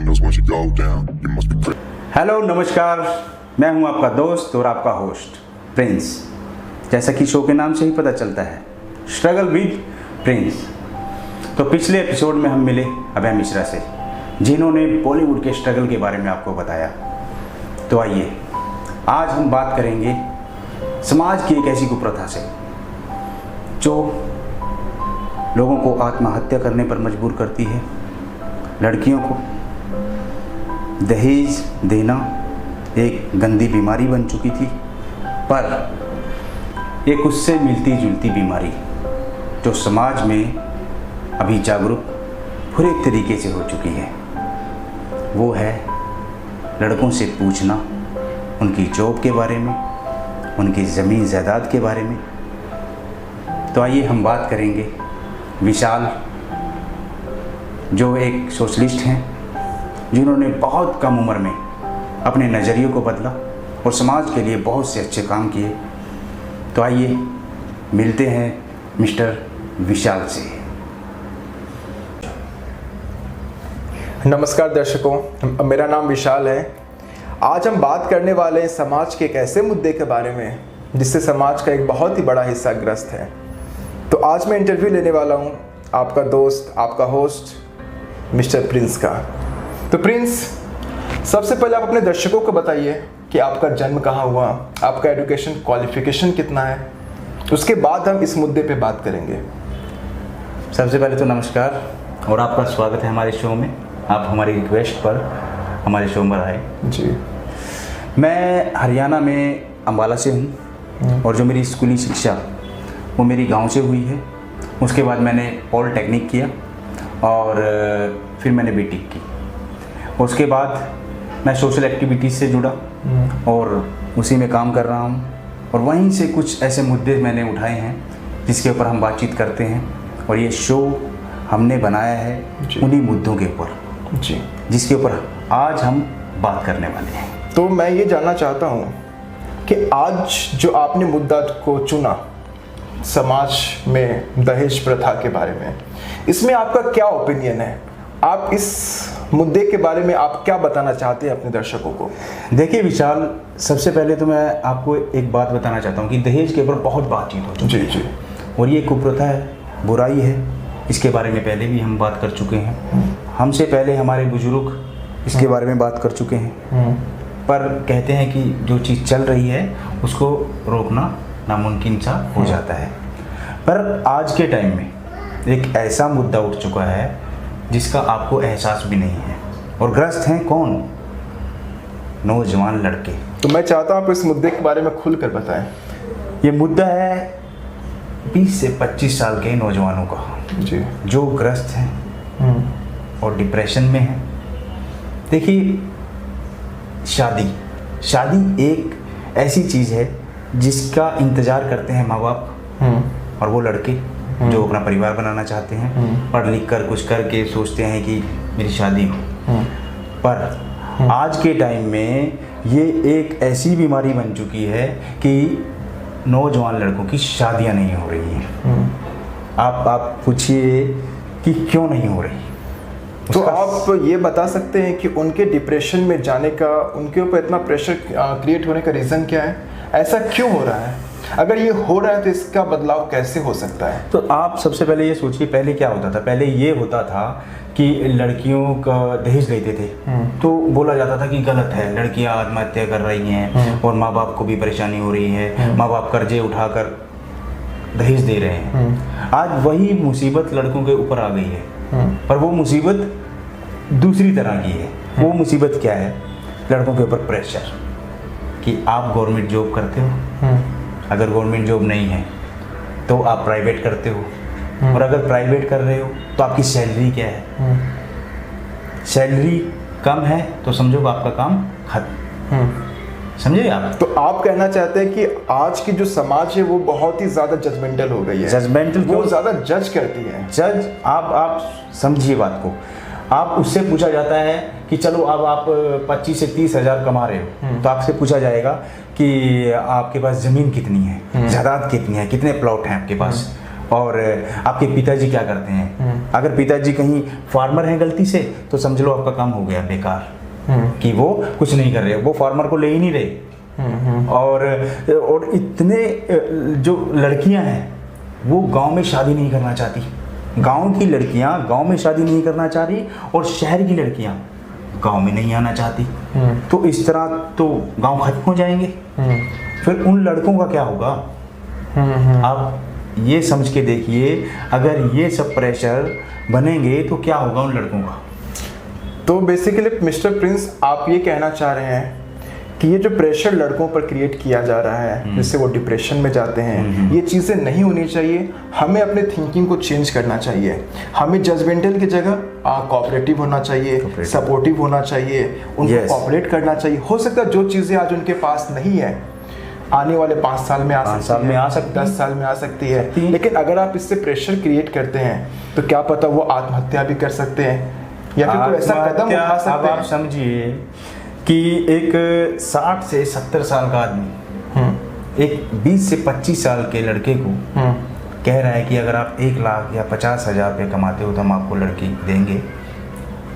windows once you go down. You must be crazy. Hello नमस्कार, मैं हूं आपका दोस्त और आपका होस्ट प्रिंस। जैसा कि शो के नाम से ही पता चलता है, स्ट्रगल विद प्रिंस। तो पिछले एपिसोड में हम मिले अभय मिश्रा से, जिन्होंने बॉलीवुड के स्ट्रगल के बारे में आपको बताया। तो आइए आज हम बात करेंगे समाज की एक ऐसी कुप्रथा से जो लोगों को आत्महत्या करने पर मजबूर करती है। लड़कियों को दहेज देना एक गंदी बीमारी बन चुकी थी, पर एक उससे मिलती जुलती बीमारी जो समाज में अभी जागरूक पूरे तरीके से हो चुकी है, वो है लड़कों से पूछना उनकी जॉब के बारे में, उनकी ज़मीन जायदाद के बारे में। तो आइए हम बात करेंगे विशाल, जो एक सोशलिस्ट हैं, जिन्होंने बहुत कम उम्र में अपने नज़रियों को बदला और समाज के लिए बहुत से अच्छे काम किए। तो आइए मिलते हैं मिस्टर विशाल से। नमस्कार दर्शकों, मेरा नाम विशाल है। आज हम बात करने वाले हैं समाज के एक ऐसे मुद्दे के बारे में जिससे समाज का एक बहुत ही बड़ा हिस्सा ग्रस्त है। तो आज मैं इंटरव्यू लेने वाला हूं आपका दोस्त, आपका होस्ट मिस्टर प्रिंस का। तो प्रिंस, सबसे पहले आप अपने दर्शकों को बताइए कि आपका जन्म कहाँ हुआ, आपका एजुकेशन क्वालिफिकेशन कितना है, उसके बाद हम इस मुद्दे पे बात करेंगे। सबसे पहले तो नमस्कार और आपका स्वागत है हमारे शो में। आप हमारी रिक्वेस्ट पर हमारे शो में आए। जी, मैं हरियाणा में अम्बाला से हूँ और जो मेरी स्कूली शिक्षा वो मेरी गांव से हुई है। उसके बाद मैंने पॉलिटेक्निक किया और फिर मैंने बीटेक की। उसके बाद मैं सोशल एक्टिविटीज़ से जुड़ा और उसी में काम कर रहा हूँ, और वहीं से कुछ ऐसे मुद्दे मैंने उठाए हैं जिसके ऊपर हम बातचीत करते हैं, और ये शो हमने बनाया है उन्हीं मुद्दों के ऊपर जी, जिसके ऊपर आज हम बात करने वाले हैं। तो मैं ये जानना चाहता हूँ कि आज जो आपने मुद्दा को चुना, समाज में दहेज प्रथा के बारे में, इसमें आपका क्या ओपिनियन है? आप इस मुद्दे के बारे में आप क्या बताना चाहते हैं अपने दर्शकों को? देखिए विशाल, सबसे पहले तो मैं आपको एक बात बताना चाहता हूँ कि दहेज के ऊपर बहुत बातचीत हो चुकी है। जी, और ये कुप्रथा है, बुराई है। इसके बारे में पहले भी हम बात कर चुके हैं, हमसे पहले हमारे बुजुर्ग इसके बारे में बात कर चुके हैं। पर कहते हैं कि जो चीज़ चल रही है उसको रोकना नामुमकिन सा हो जाता है। पर आज के टाइम में एक ऐसा मुद्दा उठ चुका है जिसका आपको एहसास भी नहीं है, और ग्रस्त हैं कौन? नौजवान लड़के। तो मैं चाहता हूँ आप इस मुद्दे के बारे में खुलकर बताएं। ये मुद्दा है 20 से 25 साल के नौजवानों का, जी, जो ग्रस्त हैं और डिप्रेशन में हैं। देखिए, शादी एक ऐसी चीज़ है जिसका इंतज़ार करते हैं माँ बाप और वो लड़के जो अपना परिवार बनाना चाहते हैं, पढ़ लिख कर कुछ करके सोचते हैं कि मेरी शादी हो। पर आज के टाइम में ये एक ऐसी बीमारी बन चुकी है कि नौजवान लड़कों की शादियां नहीं हो रही हैं। आप पूछिए कि क्यों नहीं हो रही। तो आप ये बता सकते हैं कि उनके डिप्रेशन में जाने का, उनके ऊपर इतना प्रेशर क्रिएट होने का रीज़न क्या है? ऐसा क्यों हो रहा है? अगर ये हो रहा है तो इसका बदलाव कैसे हो सकता है? तो आप सबसे पहले ये सोचिए, पहले क्या होता था? पहले ये होता था कि लड़कियों का दहेज लेते थे तो बोला जाता था कि गलत है, लड़कियां आत्महत्या कर रही हैं और माँ बाप को भी परेशानी हो रही है, माँ बाप कर्जे उठाकर दहेज दे रहे हैं। आज वही मुसीबत लड़कों के ऊपर आ गई है, पर वो मुसीबत दूसरी तरह की है। वो मुसीबत क्या है? लड़कों के ऊपर प्रेशर कि आप गवर्नमेंट जॉब करते हो, अगर गवर्नमेंट जॉब नहीं है तो आप प्राइवेट करते हो, और अगर प्राइवेट कर रहे हो तो आपकी सैलरी क्या है? सैलरी कम है तो समझो आपका काम खत्म। समझे आप? तो आप कहना चाहते हैं कि आज की जो समाज है वो बहुत ही ज़्यादा जजमेंटल हो गई है। जजमेंटल वो ज़्यादा जज करती है। जज, आप समझिए बात को। आप उससे पूछा जाता है कि चलो अब आप 25 से 30 हज़ार कमा रहे हो, तो आपसे पूछा जाएगा कि आपके पास ज़मीन कितनी है, जायदाद कितनी है, कितने प्लॉट हैं आपके पास, और आपके पिताजी क्या करते हैं, अगर पिताजी कहीं फार्मर हैं गलती से तो समझ लो आपका काम हो गया बेकार, कि वो कुछ नहीं कर रहे, वो फार्मर को ले ही नहीं रहे। और इतने जो लड़कियां हैं वो गांव में शादी नहीं करना चाहती, गांव की लड़कियां गांव में शादी नहीं करना चाह रही, और शहर की लड़कियां गांव में नहीं आना चाहती। तो इस तरह तो गांव खत्म हो जाएंगे। फिर उन लड़कों का क्या होगा? आप ये समझ के देखिए, अगर ये सब प्रेशर बनेंगे तो क्या होगा उन लड़कों का। तो बेसिकली मिस्टर प्रिंस, आप ये कहना चाह रहे हैं कि ये जो प्रेशर लड़कों पर क्रिएट किया जा रहा है जिससे वो डिप्रेशन में जाते हैं, ये चीज़ें नहीं होनी चाहिए। हमें अपने थिंकिंग को चेंज करना चाहिए। हमें जजमेंटल की जगह कोऑपरेटिव होना चाहिए, सपोर्टिव होना चाहिए, उनको कोऑपरेट करना चाहिए। हो सकता है जो चीज़ें आज उनके पास नहीं है आने वाले 5 साल में आ सकती है, 10 साल में आ सकती है। लेकिन अगर आप इससे प्रेशर क्रिएट करते हैं तो क्या पता वो आत्महत्या भी कर सकते हैं या फिर कोई ऐसा कदम उठा सकते हैं। आप समझिए कि एक 60 से 70 साल का आदमी एक 20 से 25 साल के लड़के को कह रहा है कि अगर आप 1 लाख या 50,000 रुपये कमाते हो तो हम आपको लड़की देंगे।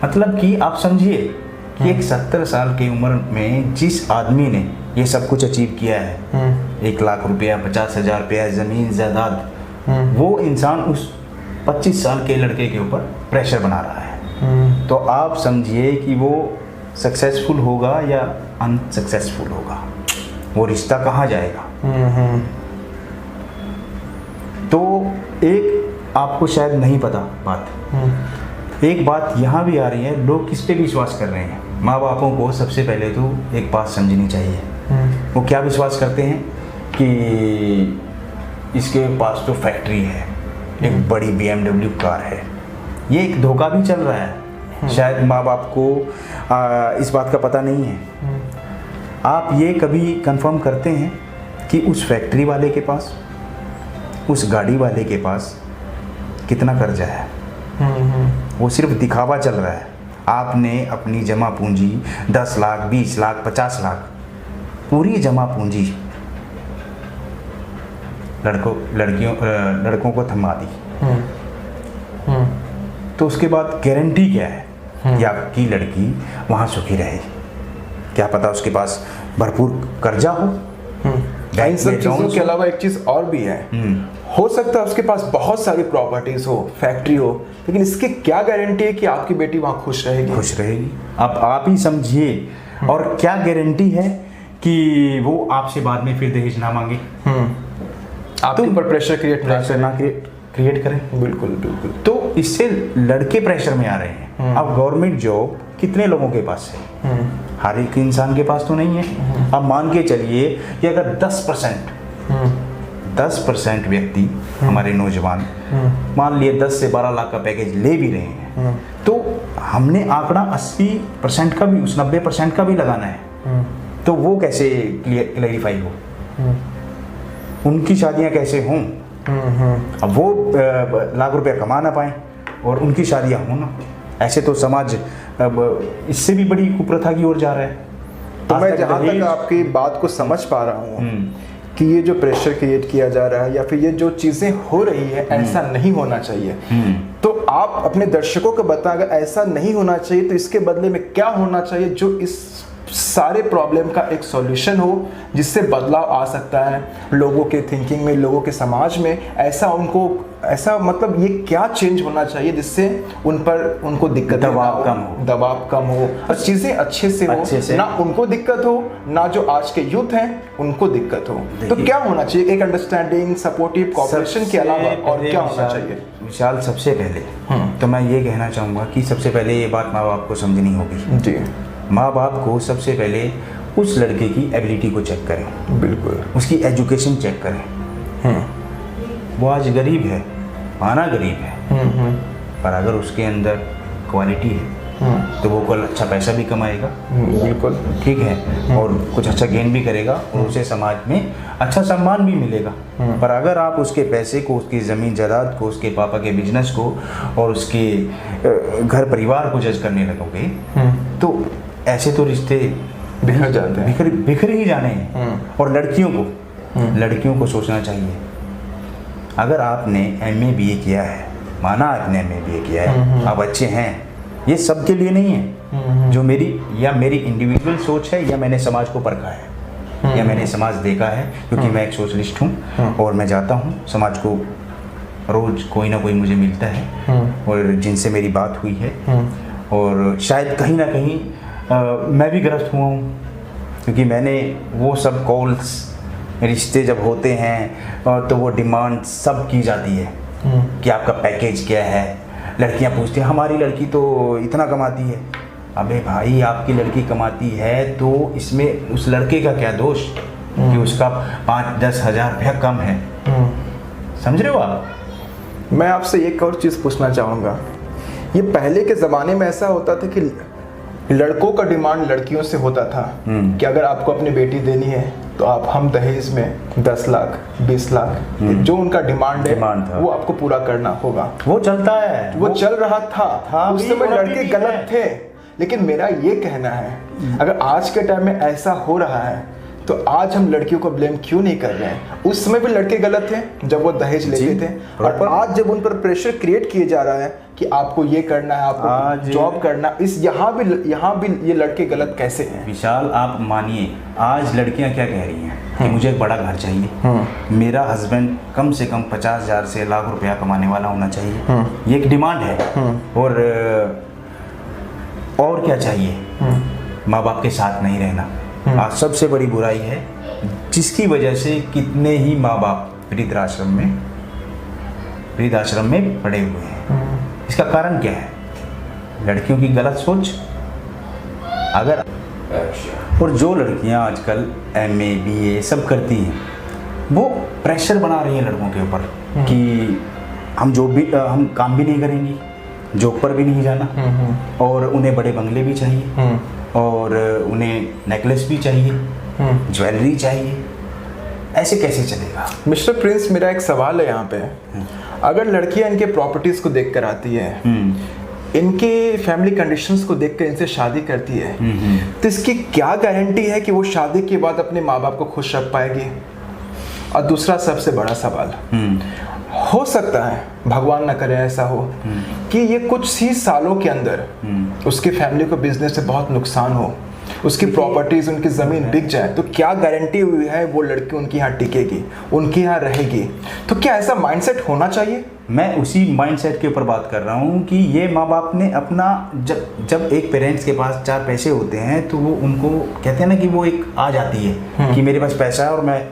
मतलब कि आप समझिए कि एक 70 साल की उम्र में जिस आदमी ने ये सब कुछ अचीव किया है, 1 लाख रुपया, 50,000 रुपया, ज़मीन जायदाद, वो इंसान उस 25 साल के लड़के के ऊपर प्रेशर बना रहा है। तो आप समझिए कि वो सक्सेसफुल होगा या अनसक्सेसफुल होगा, वो रिश्ता कहाँ जाएगा। तो एक आपको शायद नहीं पता बात, एक बात यहाँ भी आ रही है, लोग किस पे विश्वास कर रहे हैं। माँ बापों को सबसे पहले तो एक बात समझनी चाहिए। वो क्या विश्वास करते हैं कि इसके पास तो फैक्ट्री है, एक बड़ी BMW कार है। ये एक धोखा भी चल रहा है, शायद माँ बाप को इस बात का पता नहीं है। आप ये कभी कंफर्म करते हैं कि उस फैक्ट्री वाले के पास, उस गाड़ी वाले के पास कितना कर्जा है? वो सिर्फ दिखावा चल रहा है। आपने अपनी जमा पूंजी 10 लाख, 20 लाख, 50 लाख, पूरी जमा पूंजी लड़कों को थमा दी। तो उसके बाद गारंटी क्या है कि आपकी लड़की वहाँ सुखी रहे? क्या पता उसके पास भरपूर कर्जा हो। इन सब चीज़ों के अलावा एक चीज़ और भी है, हो सकता है उसके पास बहुत सारी प्रॉपर्टीज हो, फैक्ट्री हो, लेकिन इसकी क्या गारंटी है कि आपकी बेटी वहाँ खुश रहेगी? खुश रहेगी। अब आप ही समझिए। और क्या गारंटी है कि वो आपसे बाद में फिर दहेज ना मांगे, आपके ऊपर प्रेशर क्रिएट करें? बिल्कुल बिल्कुल। तो इससे लड़के प्रेशर में आ रहे हैं। अब गवर्नमेंट जॉब कितने लोगों के पास है? हर एक इंसान के पास तो नहीं है। अब मान के चलिए कि अगर 10% व्यक्ति हमारे नौजवान मान लिए 10 से 12 लाख का पैकेज ले भी रहे हैं, तो हमने आंकड़ा 80% का भी, उस 90% का भी लगाना है। तो वो कैसे क्लैरिफाई हो? उनकी शादियां कैसे हों? अब वो लाख रुपया कमा ना पाए और उनकी शादियां हों ना, ऐसे तो समाज अब इससे भी बड़ी कुप्रथा की ओर जा रहा है। तो मैं जहाँ तक आपकी बात को समझ पा रहा हूँ कि ये जो प्रेशर क्रिएट किया जा रहा है या फिर ये जो चीज़ें हो रही है, ऐसा नहीं होना चाहिए। तो आप अपने दर्शकों को बताएं, अगर ऐसा नहीं होना चाहिए तो इसके बदले में क्या होना चाहिए जो इस सारे प्रॉब्लम का एक सॉल्यूशन हो, जिससे बदलाव आ सकता है लोगों के थिंकिंग में, लोगों के समाज में। ऐसा मतलब ये क्या चेंज होना चाहिए जिससे उनको दिक्कत, दबाव कम हो और चीज़ें अच्छे से हो, ना उनको दिक्कत हो, ना जो आज के यूथ हैं उनको दिक्कत हो। तो क्या होना चाहिए? एक अंडरस्टैंडिंग, सपोर्टिव, कोऑपरेशन के अलावा और क्या होना चाहिए? विशाल, सबसे पहले तो मैं ये कहना चाहूँगा कि सबसे पहले ये बात माँ बाप को समझनी होगी जी। माँ बाप को सबसे पहले उस लड़के की एबिलिटी को चेक करें। बिल्कुल। उसकी एजुकेशन चेक करें। वो आज गरीब है, माना गरीब है, पर अगर उसके अंदर क्वालिटी है तो वो कल अच्छा पैसा भी कमाएगा। बिल्कुल ठीक है, और कुछ अच्छा गेन भी करेगा और उसे समाज में अच्छा सम्मान भी मिलेगा। पर अगर आप उसके पैसे को, उसकी ज़मीन जायदाद को, उसके पापा के बिजनेस को और उसके घर परिवार को जज करने लगोगे तो ऐसे तो रिश्ते बिखर जाते हैं, बिखर ही जाने हैं। और लड़कियों को सोचना चाहिए, अगर आपने MA BA किया है माना आपने MA किया है, आप अच्छे हैं, ये सबके लिए नहीं है। जो मेरी इंडिविजुअल सोच है, या मैंने समाज को परखा है, या मैंने समाज देखा है, क्योंकि मैं एक सोशलिस्ट हूँ और मैं जाता हूँ समाज को, रोज कोई ना कोई मुझे मिलता है और जिनसे मेरी बात हुई है, और शायद कहीं ना कहीं मैं भी ग्रस्त हुआ हूँ, क्योंकि मैंने वो सब कॉल्स, रिश्ते जब होते हैं तो वो डिमांड सब की जाती है कि आपका पैकेज क्या है। लड़कियां पूछती हैं हमारी लड़की तो इतना कमाती है। अबे भाई, आपकी लड़की कमाती है तो इसमें उस लड़के का क्या दोष कि उसका 5-10 हज़ार रुपया कम है। समझ रहे हो आप? मैं आपसे एक और चीज़ पूछना चाहूँगा, ये पहले के ज़माने में ऐसा होता था कि लड़कों का डिमांड लड़कियों से होता था कि अगर आपको अपनी बेटी देनी है तो हम दहेज में 10 लाख 20 लाख जो उनका डिमांड है वो आपको पूरा करना होगा। वो चलता है, वो चल रहा था उस समय लड़के गलत थे। लेकिन मेरा ये कहना है, अगर आज के टाइम में ऐसा हो रहा है तो आज हम लड़कियों को ब्लेम क्यों नहीं कर रहे हैं? उस समय भी लड़के गलत थे जब वो दहेज लेते थे, और आज जब उन पर प्रेशर क्रिएट किया जा रहा है कि आपको ये करना है, आपको जॉब करना, यहाँ भी ये लड़के गलत कैसे हैं? विशाल, आप मानिए, आज लड़कियां क्या कह रही हैं कि मुझे एक बड़ा घर चाहिए, मेरा हस्बैंड कम से कम 50,000 से लाख रुपया कमाने वाला होना चाहिए, ये एक डिमांड है। और क्या चाहिए? माँ बाप के साथ नहीं रहना आज सबसे बड़ी बुराई है, जिसकी वजह से कितने ही माँ बाप वृद्धाश्रम में पड़े हुए हैं। इसका कारण क्या है? लड़कियों की गलत सोच। और जो लड़कियां आजकल MA BA सब करती हैं, वो प्रेशर बना रही हैं लड़कों के ऊपर कि हम काम भी नहीं करेंगी, जॉब पर भी नहीं जाना, और उन्हें बड़े बंगले भी चाहिए, और उन्हें नेकलेस भी चाहिए, ज्वेलरी चाहिए। ऐसे कैसे चलेगा? मिस्टर प्रिंस, मेरा एक सवाल है यहाँ पे। अगर लड़कियां इनके प्रॉपर्टीज को देख कर आती है, इनके फैमिली कंडीशंस को देखकर इनसे शादी करती है, तो इसकी क्या गारंटी है कि वो शादी के बाद अपने माँ बाप को खुश रख पाएगी? और दूसरा सबसे बड़ा सवाल, हो सकता है, भगवान ना करे ऐसा हो, कि ये कुछ ही सालों के अंदर उसकी फैमिली को बिजनेस से बहुत नुकसान हो, उसकी प्रॉपर्टीज, उनकी ज़मीन बिक जाए, तो क्या गारंटी हुई है वो लड़की उनके यहाँ टिकेगी, उनके यहाँ रहेगी? तो क्या ऐसा माइंडसेट होना चाहिए? मैं उसी माइंडसेट के ऊपर बात कर रहा हूँ कि ये माँ बाप ने अपना, जब एक पेरेंट्स के पास 4 पैसे होते हैं तो वो उनको कहते हैं ना कि वो एक आ जाती है कि मेरे पास पैसा है और मैं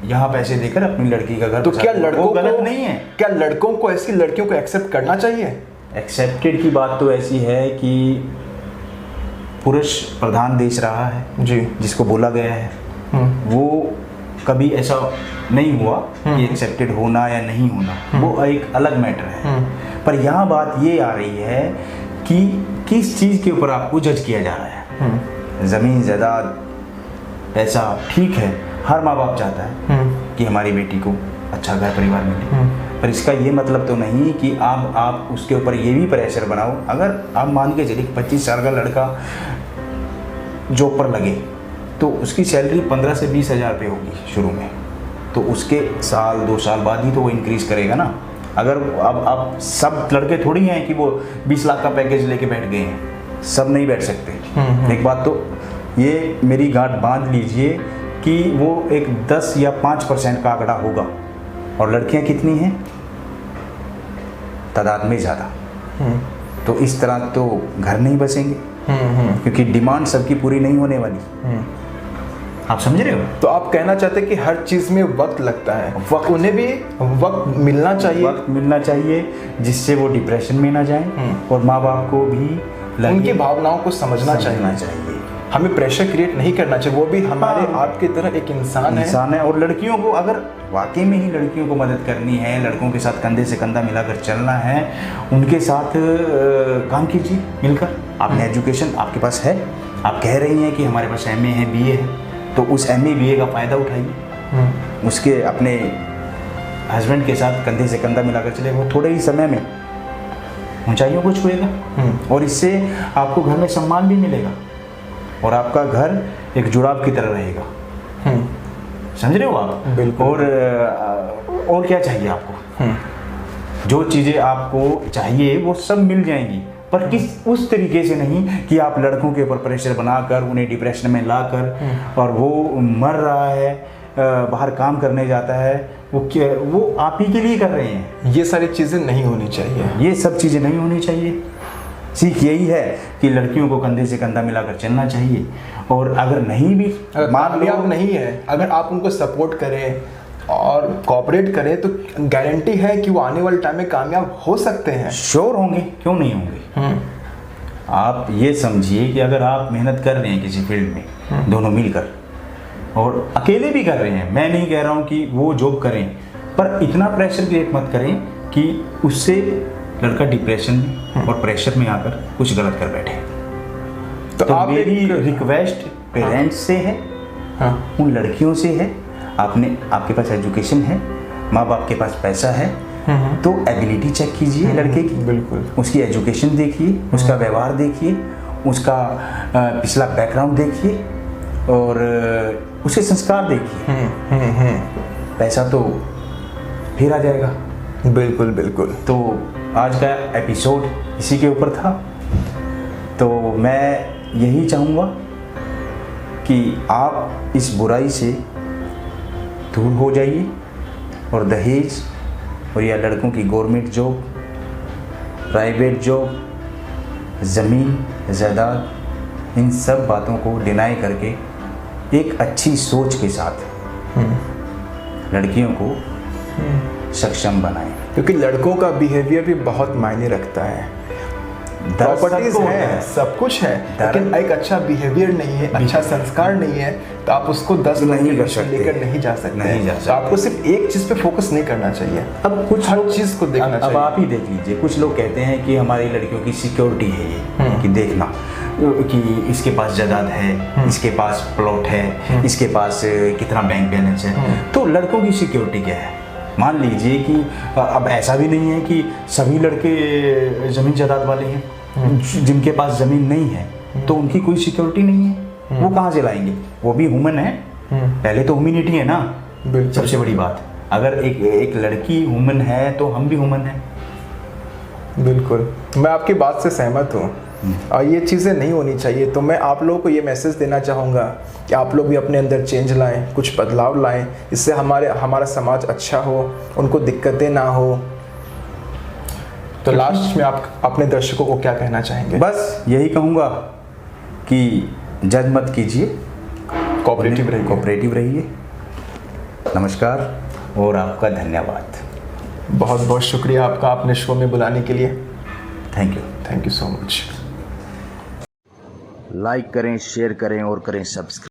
यहाँ पैसे देकर अपनी लड़की का घर। तो क्या लड़कों गलत नहीं है? क्या लड़कों को ऐसी लड़कियों को एक्सेप्ट करना चाहिए? एक्सेप्टेड की बात तो ऐसी है कि पुरुष प्रधान देश रहा है जी, जिसको बोला गया है, वो कभी ऐसा नहीं हुआ कि एक्सेप्टेड होना या नहीं होना, वो एक अलग मैटर है। पर यहाँ बात ये आ रही है कि किस चीज़ के ऊपर आपको जज किया जा रहा है। ज़मीन जायदाद पैसा ठीक है, हर माँ बाप चाहता है कि हमारी बेटी को अच्छा घर परिवार मिले, पर इसका ये मतलब तो नहीं कि आप उसके ऊपर ये भी प्रेशर बनाओ। अगर आप मान के चलिए 25 साल का लड़का जॉब पर लगे तो उसकी सैलरी 15 से 20 हज़ार रुपये होगी शुरू में, तो उसके 1-2 साल बाद ही तो वो इंक्रीज़ करेगा ना। अगर अब सब लड़के थोड़ी हैं कि वो 20 लाख का पैकेज लेके बैठ गए हैं, सब नहीं बैठ सकते। एक बात तो ये मेरी गांठ बांध लीजिए कि वो एक 10 या 5% का आंकड़ा होगा, और लड़कियां कितनी हैं तादाद में ज़्यादा। तो इस तरह तो घर नहीं बसेंगे, क्योंकि डिमांड सबकी पूरी नहीं होने वाली। आप समझ रहे हो? तो आप कहना चाहते हैं कि हर चीज़ में वक्त लगता है, उन्हें भी वक्त मिलना चाहिए, जिससे वो डिप्रेशन में ना जाएं, और माँ बाप को भी उनकी भावनाओं को समझना चाहिए। हमें प्रेशर क्रिएट नहीं करना चाहिए, वो भी हमारे आपकी तरह एक इंसान है। और लड़कियों को अगर वाकई में ही लड़कियों को मदद करनी है, लड़कों के साथ कंधे से कंधा मिलाकर चलना है, उनके साथ काम कीजिए मिलकर। आपने एजुकेशन आपके पास है, आप कह रही हैं कि हमारे पास MA है BA है, तो उस MA BA का फ़ायदा उठाइए, उसके अपने हस्बैंड के साथ कंधे से कंधा मिलाकर चले, वो थोड़े ही समय में ऊंचाइयों को छुएगा, और इससे आपको घर में सम्मान भी मिलेगा, और आपका घर एक जुड़ाव की तरह रहेगा। समझ रहे हो आप? बिल्कुल। और क्या चाहिए आपको? जो चीज़ें आपको चाहिए वो सब मिल जाएंगी, पर किस उस तरीके से नहीं कि आप लड़कों के ऊपर प्रेशर बनाकर उन्हें डिप्रेशन में लाकर और वो मर रहा है, बाहर काम करने जाता है, वो आप ही के लिए कर रहे हैं। ये सारी चीज़ें नहीं होनी चाहिए, ये सब चीज़ें नहीं होनी चाहिए। सीख यही है कि लड़कियों को कंधे से कंधा मिलाकर चलना चाहिए, और अगर नहीं भी कामयाब नहीं है, अगर आप उनको सपोर्ट करें और कोऑपरेट करें तो गारंटी है कि वो आने वाले टाइम में कामयाब हो सकते हैं। श्योर होंगे, क्यों नहीं होंगे। आप ये समझिए कि अगर आप मेहनत कर रहे हैं किसी फील्ड में दोनों मिलकर, और अकेले भी कर रहे हैं, मैं नहीं कह रहा हूँ कि वो जॉब करें, पर इतना प्रेशर क्रिएट मत करें कि उससे लड़का डिप्रेशन में और प्रेशर में आकर कुछ गलत कर बैठे। तो आप मेरी रिक्वेस्ट पेरेंट्स से है, उन लड़कियों से है, आपके पास एजुकेशन है, माँ बाप के पास पैसा है, तो एबिलिटी चेक कीजिए लड़के की, बिल्कुल उसकी एजुकेशन देखिए, उसका व्यवहार देखिए, उसका पिछला बैकग्राउंड देखिए, और उसके संस्कार देखिए। पैसा तो फिर आ जाएगा। बिल्कुल बिल्कुल। तो आज का एपिसोड इसी के ऊपर था। तो मैं यही चाहूँगा कि आप इस बुराई से दूर हो जाइए, और दहेज और या लड़कों की गवर्नमेंट जॉब, प्राइवेट जॉब, ज़मीन जायदाद, इन सब बातों को डिनाई करके एक अच्छी सोच के साथ लड़कियों को सक्षम बनाएं। क्योंकि लड़कों का बिहेवियर भी बहुत मायने रखता है। प्रॉपर्टीज है, सब कुछ है, लेकिन एक अच्छा बिहेवियर नहीं है, अच्छा संस्कार नहीं है, तो आप उसको 10 नहीं कर सकते, लेकर नहीं जा सकते। नहीं जा सकते। तो आपको सिर्फ एक चीज पे फोकस नहीं करना चाहिए, अब कुछ हर लोग चीज को देखना चाहिए। अब आप ही देख लीजिए, कुछ लोग कहते हैं कि हमारी लड़कियों की सिक्योरिटी है ये, कि देखना कि इसके पास जायदाद है, इसके पास प्लॉट है, इसके पास कितना बैंक बैलेंस है। तो लड़कों की सिक्योरिटी क्या है? मान लीजिए कि अब ऐसा भी नहीं है कि सभी लड़के ज़मीन जायदाद वाले हैं, जिनके पास ज़मीन नहीं है तो उनकी कोई सिक्योरिटी नहीं है, वो कहाँ से लाएंगे? वो भी ह्यूमन है, पहले तो ह्यूमैनिटी है ना सबसे बड़ी बात। अगर एक लड़की ह्यूमन है तो हम भी ह्यूमन हैं। बिल्कुल, मैं आपकी बात से सहमत हूँ, और ये चीज़ें नहीं होनी चाहिए। तो मैं आप लोगों को ये मैसेज देना चाहूँगा कि आप लोग भी अपने अंदर चेंज लाएं, कुछ बदलाव लाएं, इससे हमारा समाज अच्छा हो, उनको दिक्कतें ना हो। तो लास्ट में आप अपने दर्शकों को क्या कहना चाहेंगे? बस यही कहूँगा कि जज मत कीजिए, कोऑपरेटिव रहिए। नमस्कार और आपका धन्यवाद। बहुत बहुत शुक्रिया आपका अपने शो में बुलाने के लिए। Thank you so much. Like करें, शेयर करें और करें सब्सक्राइब।